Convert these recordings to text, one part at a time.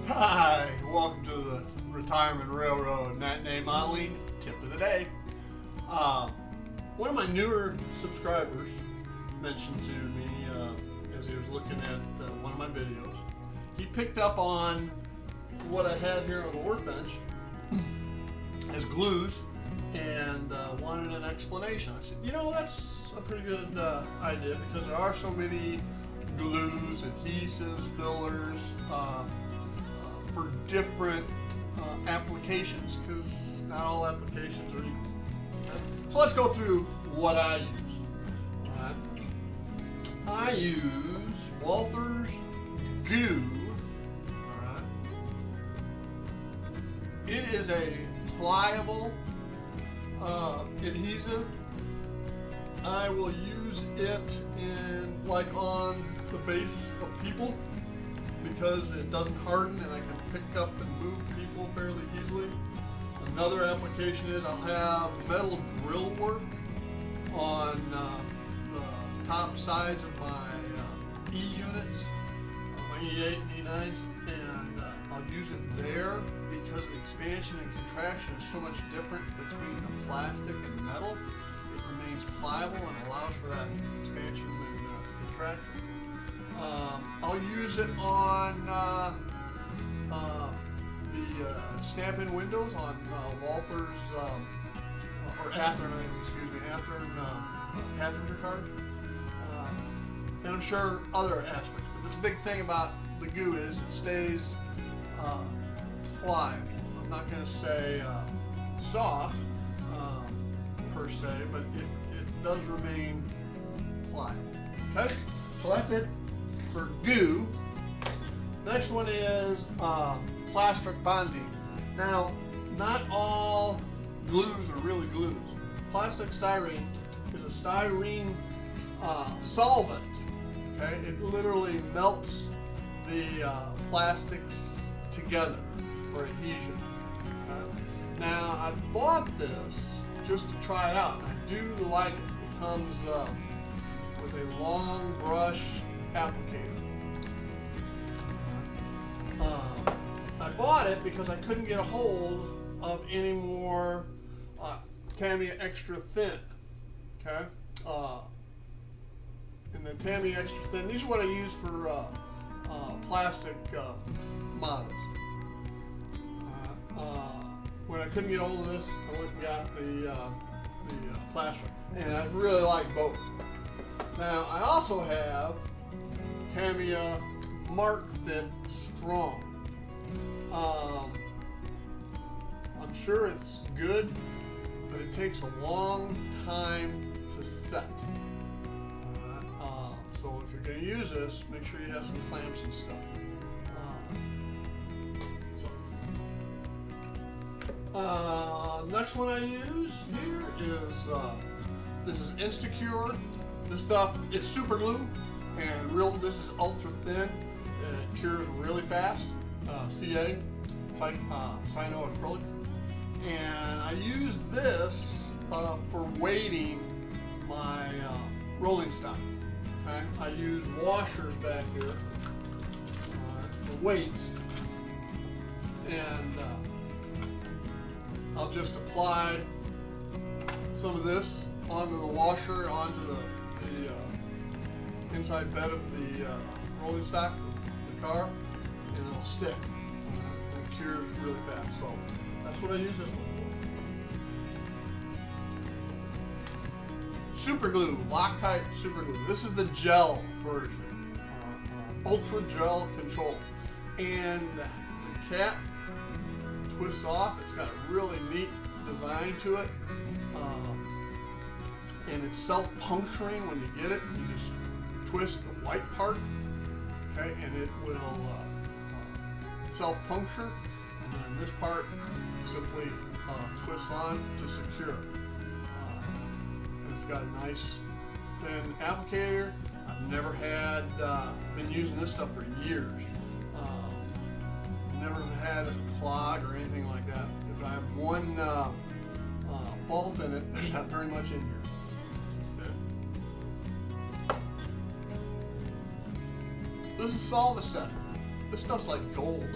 Hi, welcome to the Retirement Railroad Matinee Modeling Tip of the Day. One of my newer subscribers mentioned to me as he was looking at one of my videos, he picked up on what I had here on the workbench as glues and wanted an explanation. I said, you know, that's a pretty good idea because there are so many glues, adhesives, fillers, for different applications, because not all applications are equal. Okay? So let's go through what I use. All right. I use Walther's Goo. All right. It is a pliable adhesive. I will use it in on the base of people, because it doesn't harden and I can pick up and move people fairly easily. Another application is I'll have metal grill work on the top sides of my E units, my E8 and E9s, and I'll use it there because the expansion and contraction is so much different between the plastic and metal. It remains pliable and allows for that expansion and contraction. I'll use it on the snap-in windows on Walther's or Athearn, Athearn passenger cars, and I'm sure other aspects. But the big thing about the goo is it stays pliable. I'm not going to say soft per se, but it does remain pliable. Okay, so that's it for goo. Next one is plastic bonding. Now, not all glues are really glues. Plastic styrene is a styrene solvent. Okay, it literally melts the plastics together for adhesion. Now, I bought this just to try it out. I do like it. It comes with a long brush applicator. I bought it because I couldn't get a hold of any more Tamiya Extra Thin. Okay, and the Tamiya Extra Thin, these are what I use for plastic models. When I couldn't get a hold of this, I went and got the plastic, and I really like both. Now, I also have Tamiya Mark Fit Strong. I'm sure it's good, but it takes a long time to set. So if you're going to use this, make sure you have some clamps and stuff. Next one I use here is this is Instacure. This stuff, it's super glue, and this is ultra thin. It cures really fast. CA, cyanoacrylic, and I use this for weighting my rolling stock. Okay, I use washers back here for weights, and I'll just apply some of this onto the washer, onto the inside bed of the rolling stock, the car, and it'll stick. And it cures really fast. So that's what I use this one for. Super glue, Loctite super glue. This is the gel version, ultra gel control, and the cap twists off. It's got a really neat design to it, and it's self-puncturing when you get it. You just twist the white part, okay, and it will self-puncture, and then this part simply twists on to secure. And it's got a nice thin applicator. I've never had, been using this stuff for years. Never had it clog or anything like that. If I have one fault in it, there's not very much in here. This is Solvacet. This stuff's like gold.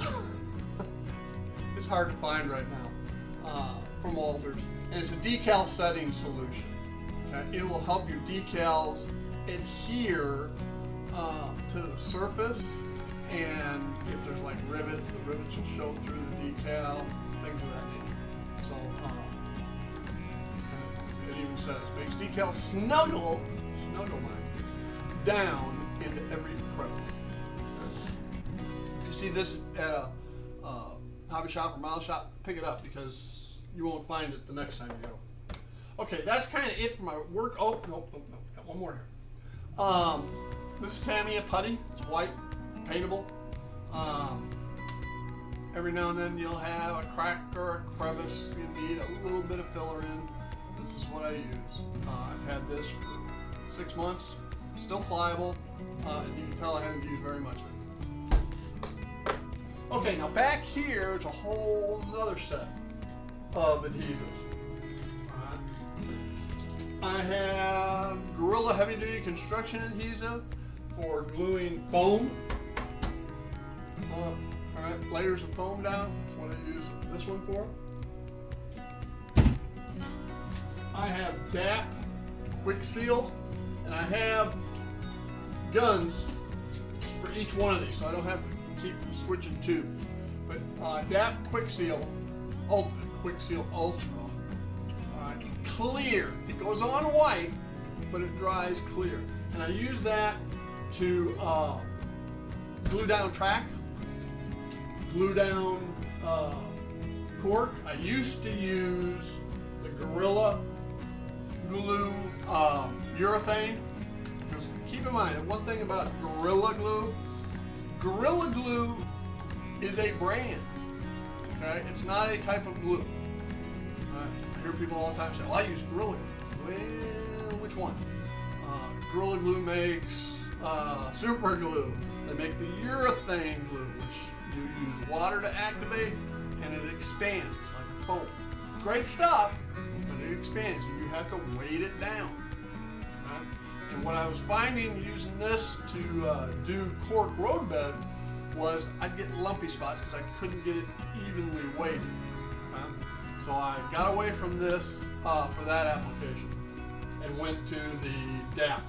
hard to find right now from Walters, and it's a decal setting solution. Okay? It will help your decals adhere to the surface, and if there's like rivets, the rivets will show through the decal, things of that nature. So it even says makes decals snuggle down into every crevice. If you see this at a hobby shop or model shop, pick it up because you won't find it the next time you go. Okay, that's kind of it for my work. Oh, no, got one more here. This is Tamiya putty. It's white, paintable. Every now and then you'll have a crack or a crevice. You need a little bit of filler in. This is what I use. I've had this for 6 months. Still pliable. And you can tell I haven't used very much of it. Okay, now back here is a whole nother set of adhesives. I have Gorilla Heavy Duty Construction Adhesive for gluing foam. Alright, layers of foam down. That's what I use this one for. I have DAP Quick Seal, and I have guns for each one of these, so I don't have to keep switching tubes. But DAP Quick Seal, Ultimate Quick Seal Ultra, clear. It goes on white, but it dries clear. And I use that to glue down track, glue down cork. I used to use the Gorilla Glue urethane. Because keep in mind, one thing about Gorilla Glue is a brand. Okay, it's not a type of glue. I hear people all the time say, well, I use Gorilla Glue. Well, which one? Gorilla Glue makes super glue. They make the urethane glue, which you use water to activate, and it expands. It's like a foam. Great stuff, but it expands, and you have to weight it down. Right? And what I was finding using this to do cork roadbed was I'd get lumpy spots because I couldn't get it evenly weighted. So I got away from this for that application and went to the DAP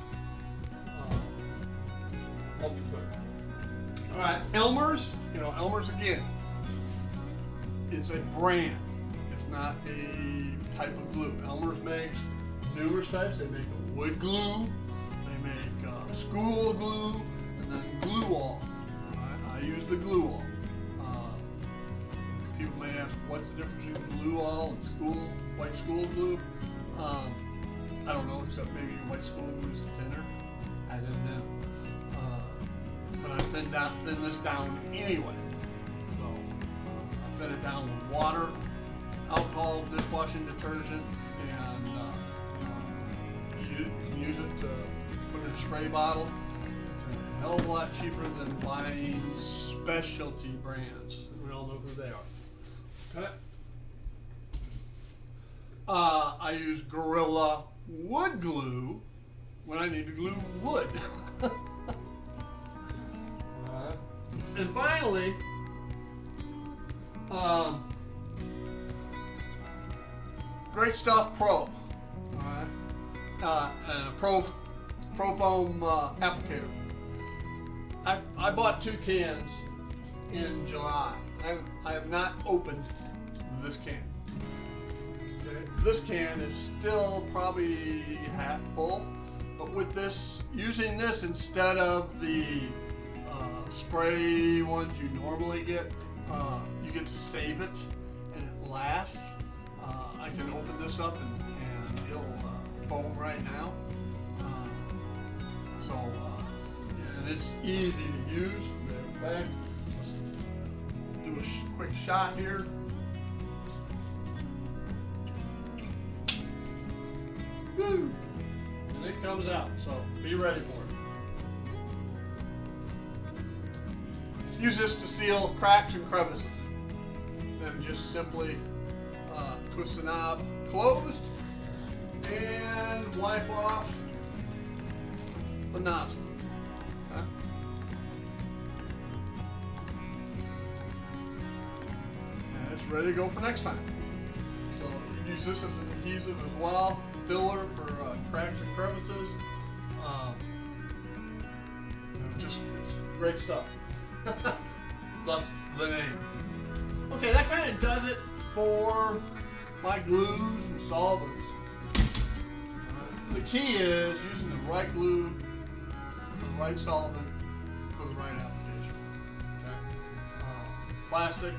Ultra Clear. All right, Elmer's. Elmer's again. It's a brand. It's not a type of glue. Elmer's makes numerous types. They make a wood glue. They make school glue, and then glue all. I use the glue all. People may ask, what's the difference between glue all and white school glue? I don't know, except maybe white school glue is thinner. I didn't know. But I thin this down anyway. So I thin it down with water, alcohol, dishwashing detergent, and you can use it to put in a spray bottle. It's a hell of a lot cheaper than buying specialty brands. We all know who they are. Okay. I use Gorilla Wood Glue when I need to glue wood. And finally, Great Stuff Pro. And a Pro Foam applicator. I bought 2 cans in July. I have not opened this can. Okay. This can is still probably half full, but with this, using this instead of the spray ones you normally get, you get to save it and it lasts. I can open this up and it'll foam right now. And it's easy to use. In fact, do a quick shot here. Woo! And it comes out, so be ready for it. Use this to seal cracks and crevices. Then just simply twist the knob closed and wipe off the nozzle. Okay? And it's ready to go for next time. So you can use this as an adhesive as well, filler for cracks and crevices. Just great stuff. Thus the name. Okay, that kind of does it for my glues and solvents. The key is using the right glue, the right solvent, for the right application. Okay? Plastic,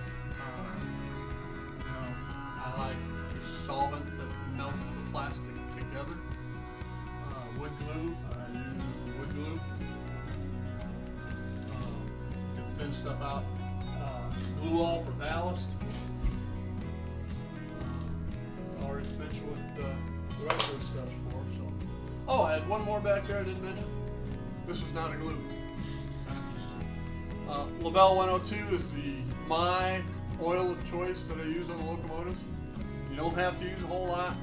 I like solvent that melts the plastic together. Wood glue, I use wood glue. Get the thin stuff out. Glue all for ballast. Already mentioned what the rest of the stuff's for. So, oh, I had one more back there I didn't mention. This is not a glue. Labelle 102 is my oil of choice that I use on the locomotives. You don't have to use a whole lot.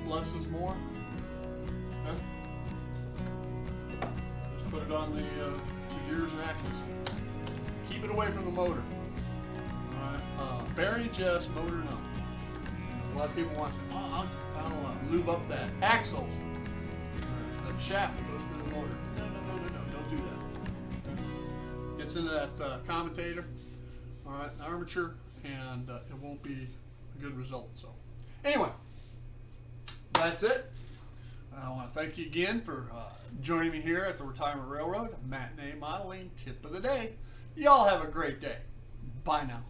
Less is more. Okay. Just put it on the gears and axles. Keep it away from the motor. Alright. Bearings, yes. Motor, no. A lot of people want to say, oh, I'll lube up that axle. That shaft that goes through the motor. No. Don't do that. Gets into that commutator, alright, armature, and it won't be a good result. So, anyway, that's it. I want to thank you again for joining me here at the Retirement Railroad Matinee Modeling Tip of the Day. Y'all have a great day. Bye now.